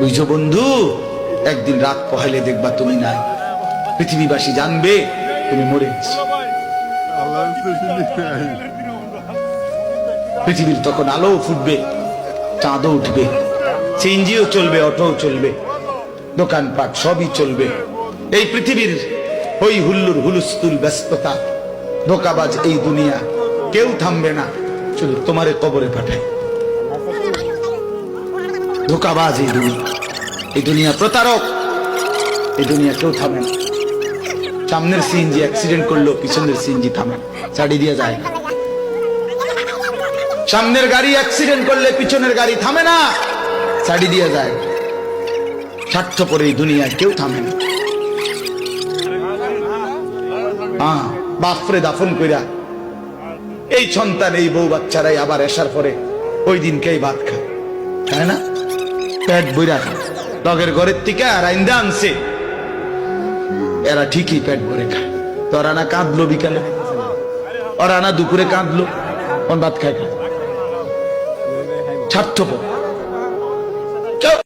বুঝছো বন্ধু, একদিন রাত পহেলে দেখবা তুমি নাই, পৃথিবীবাসী জানবে তুমি মরে গেছো। পৃথিবীর তখন আলো ফুটবে, চাঁদও উঠবে, সিএনজিও চলবে, অটোও চলবে, দোকানপাট সবই চলবে। এই পৃথিবীর হই হুল্লুর হুলুস্থুল ব্যস্ততা, ধোকাবাজ এই দুনিয়া, কেউ থামবে না, শুধু তোমারে কবরে পাঠায়। ধোকাবাজ এই দুনিয়া প্রতারক, এই দুনিয়া কেউ থামে না। সামনের সিএনজি অ্যাক্সিডেন্ট করলো, পিছনের সিএনজি থামে, ছাড়ি দিয়ে যায় না। সামনের গাড়ি অ্যাক্সিডেন্ট করলে পিছনের গাড়ি থামে না, ছাড়ি দিয়ে যায়। স্বার্থপর এই দুনিয়ায় কেউ থামে না। বাপরে দাফন কইরা এই সন্তান, এই বউ বাচ্চারাই আবার এসার পরে ওই দিনকেই ভাত খায়, তাই না? পেট বইরা লগের ঘরের থেকে আর আইন্দা আনছে, এরা ঠিকই পেট ভরে খায়। তো ওরা না কাঁদলো বিকালে, ওরা না দুপুরে কাঁদলো, ভাত খায়। স্বার্থপর।